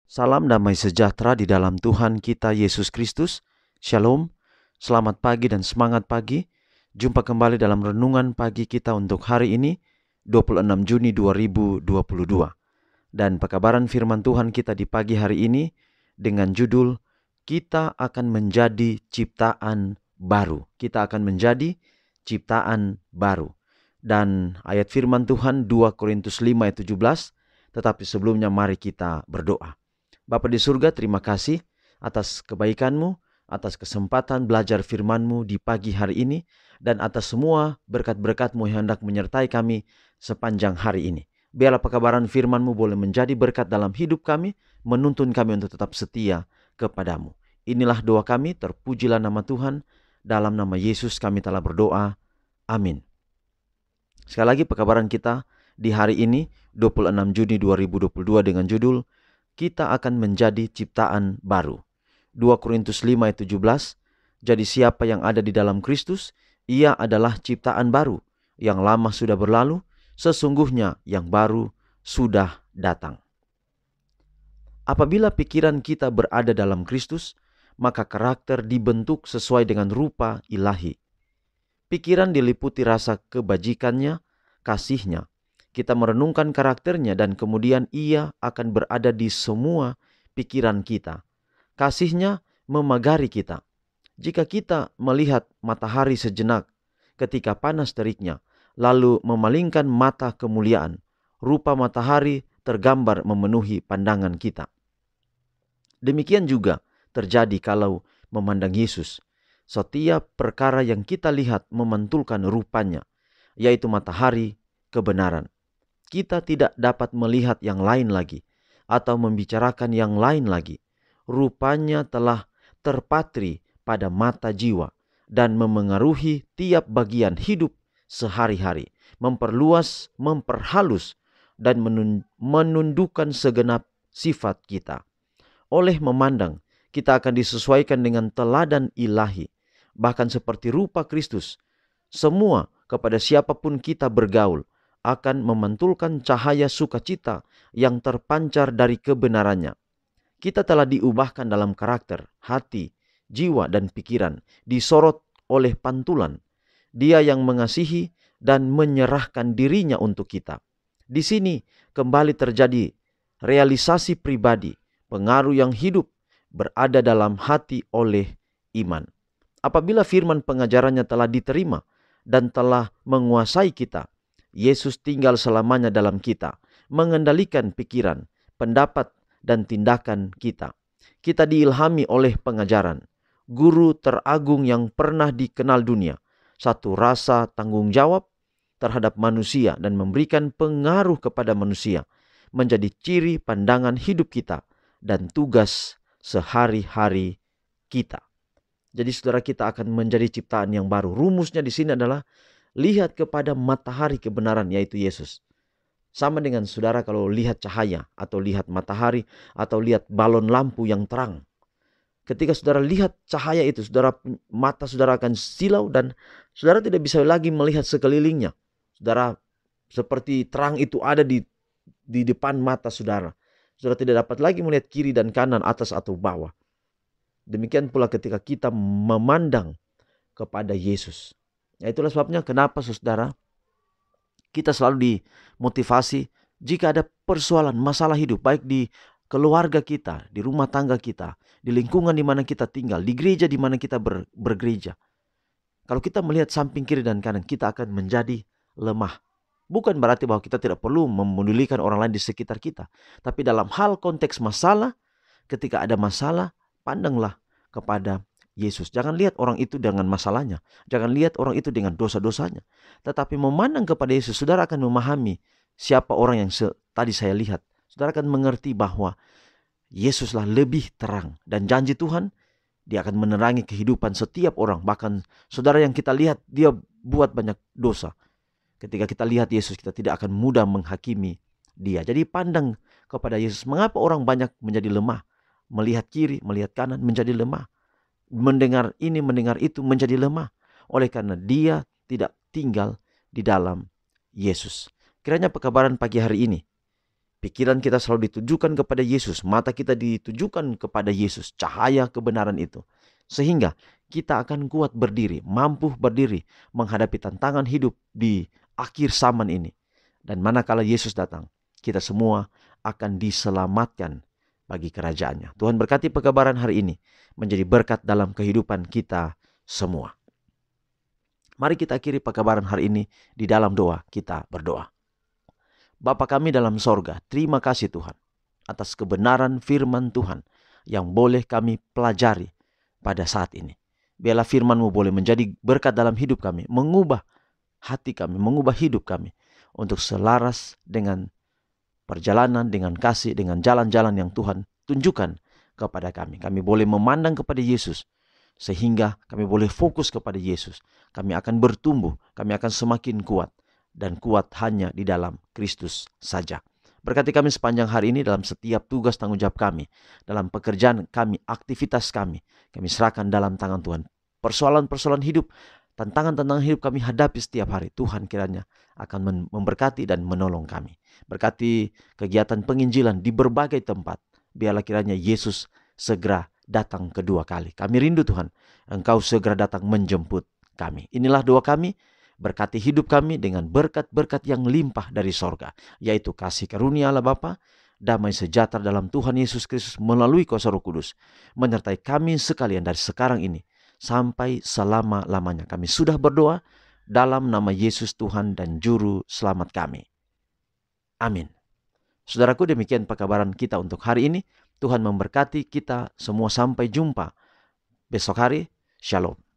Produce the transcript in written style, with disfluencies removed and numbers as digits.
Salam damai sejahtera di dalam Tuhan kita Yesus Kristus. Shalom, selamat pagi dan semangat pagi. Jumpa kembali dalam renungan pagi kita untuk hari ini, 26 Juni 2022. Dan pekabaran firman Tuhan kita di pagi hari ini dengan judul, Kita akan menjadi ciptaan baru. Kita akan menjadi ciptaan baru. Dan ayat firman Tuhan 2 Korintus 5 ayat 17, tetapi sebelumnya mari kita berdoa. Bapa di surga, terima kasih atas kebaikan-Mu, atas kesempatan belajar firman-Mu di pagi hari ini, dan atas semua berkat-berkat-Mu yang hendak menyertai kami sepanjang hari ini. Biarlah pekabaran firman-Mu boleh menjadi berkat dalam hidup kami, menuntun kami untuk tetap setia kepada-Mu. Inilah doa kami, terpujilah nama Tuhan, dalam nama Yesus kami telah berdoa. Amin. Sekali lagi pekabaran kita di hari ini, 26 Juni 2022 dengan judul, Kita akan menjadi ciptaan baru. 2 Korintus 5 ayat 17, jadi siapa yang ada di dalam Kristus, ia adalah ciptaan baru. Yang lama sudah berlalu, sesungguhnya yang baru sudah datang. Apabila pikiran kita berada dalam Kristus, maka karakter dibentuk sesuai dengan rupa ilahi. Pikiran diliputi rasa kebajikannya, kasihnya. Kita merenungkan karakternya dan kemudian ia akan berada di semua pikiran kita. Kasihnya memagari kita. Jika kita melihat matahari sejenak ketika panas teriknya, lalu memalingkan mata kemuliaan, rupa matahari tergambar memenuhi pandangan kita. Demikian juga terjadi kalau memandang Yesus. Setiap perkara yang kita lihat memantulkan rupanya, yaitu matahari kebenaran. Kita tidak dapat melihat yang lain lagi atau membicarakan yang lain lagi. Rupanya telah terpatri pada mata jiwa dan memengaruhi tiap bagian hidup sehari-hari, memperluas, memperhalus, dan menundukkan segenap sifat kita. Oleh memandang, kita akan disesuaikan dengan teladan ilahi, bahkan seperti rupa Kristus. Semua kepada siapapun kita bergaul akan memantulkan cahaya sukacita yang terpancar dari kebenarannya. Kita telah diubahkan dalam karakter, hati, jiwa, dan pikiran, disorot oleh pantulan. Dia yang mengasihi dan menyerahkan dirinya untuk kita. Di sini kembali terjadi realisasi pribadi, pengaruh yang hidup berada dalam hati oleh iman. Apabila firman pengajarannya telah diterima dan telah menguasai kita, Yesus tinggal selamanya dalam kita, mengendalikan pikiran, pendapat, dan tindakan kita. Kita diilhami oleh pengajaran, guru teragung yang pernah dikenal dunia, satu rasa tanggung jawab terhadap manusia dan memberikan pengaruh kepada manusia, menjadi ciri pandangan hidup kita dan tugas sehari-hari kita. Jadi saudara, kita akan menjadi ciptaan yang baru. Rumusnya di sini adalah lihat kepada matahari kebenaran, yaitu Yesus. Sama dengan saudara kalau lihat cahaya atau lihat matahari atau lihat balon lampu yang terang. Ketika saudara lihat cahaya itu, mata saudara akan silau dan saudara tidak bisa lagi melihat sekelilingnya. Saudara, seperti terang itu ada di depan mata saudara. Saudara tidak dapat lagi melihat kiri dan kanan, atas atau bawah. Demikian pula ketika kita memandang kepada Yesus. Ya, itulah sebabnya kenapa saudara, kita selalu dimotivasi jika ada persoalan, masalah hidup, baik di keluarga kita, di rumah tangga kita, di lingkungan di mana kita tinggal, di gereja di mana kita bergereja. Kalau kita melihat samping kiri dan kanan, kita akan menjadi lemah. Bukan berarti bahwa kita tidak perlu memedulikan orang lain di sekitar kita. Tapi dalam hal konteks masalah, ketika ada masalah, pandanglah kepada Yesus. Jangan lihat orang itu dengan masalahnya. Jangan lihat orang itu dengan dosa-dosanya. Tetapi memandang kepada Yesus, saudara akan memahami siapa orang yang tadi saya lihat. Saudara akan mengerti bahwa Yesuslah lebih terang. Dan janji Tuhan, dia akan menerangi kehidupan setiap orang. Bahkan saudara yang kita lihat, dia buat banyak dosa. Ketika kita lihat Yesus, kita tidak akan mudah menghakimi dia. Jadi pandang kepada Yesus. Mengapa orang banyak menjadi lemah? Melihat kiri, melihat kanan menjadi lemah. Mendengar ini, mendengar itu menjadi lemah. Oleh karena dia tidak tinggal di dalam Yesus. Kiranya pekabaran pagi hari ini Pikiran kita selalu ditujukan kepada Yesus, mata kita ditujukan kepada Yesus, cahaya kebenaran itu. Sehingga kita akan kuat berdiri, mampu berdiri menghadapi tantangan hidup di akhir zaman ini. Dan manakala Yesus datang, kita semua akan diselamatkan bagi kerajaannya. Tuhan berkati pekabaran hari ini menjadi berkat dalam kehidupan kita semua. Mari kita akhiri pekabaran hari ini di dalam doa. Kita berdoa. Bapa kami dalam sorga, terima kasih Tuhan atas kebenaran firman Tuhan yang boleh kami pelajari pada saat ini. Biarlah firman-Mu boleh menjadi berkat dalam hidup kami, mengubah hati kami, mengubah hidup kami untuk selaras dengan perjalanan, dengan kasih, dengan jalan-jalan yang Tuhan tunjukkan kepada kami. Kami boleh memandang kepada Yesus sehingga kami boleh fokus kepada Yesus. Kami akan bertumbuh, kami akan semakin kuat. Dan kuat hanya di dalam Kristus saja. Berkati kami sepanjang hari ini dalam setiap tugas tanggung jawab kami. Dalam pekerjaan kami, aktivitas kami. Kami serahkan dalam tangan Tuhan. Persoalan-persoalan hidup, tantangan-tantangan hidup kami hadapi setiap hari. Tuhan kiranya akan memberkati dan menolong kami. Berkati kegiatan penginjilan di berbagai tempat. Biarlah kiranya Yesus segera datang kedua kali. Kami rindu Tuhan, Engkau segera datang menjemput kami. Inilah doa kami. Berkati hidup kami dengan berkat-berkat yang limpah dari sorga, yaitu kasih karunia Allah Bapa, damai sejahtera dalam Tuhan Yesus Kristus melalui kuasa Roh Kudus, menyertai kami sekalian dari sekarang ini sampai selama-lamanya. Kami sudah berdoa dalam nama Yesus Tuhan dan Juru Selamat kami. Amin. Saudaraku, demikian pekabaran kita untuk hari ini. Tuhan memberkati kita semua, sampai jumpa besok hari. Shalom.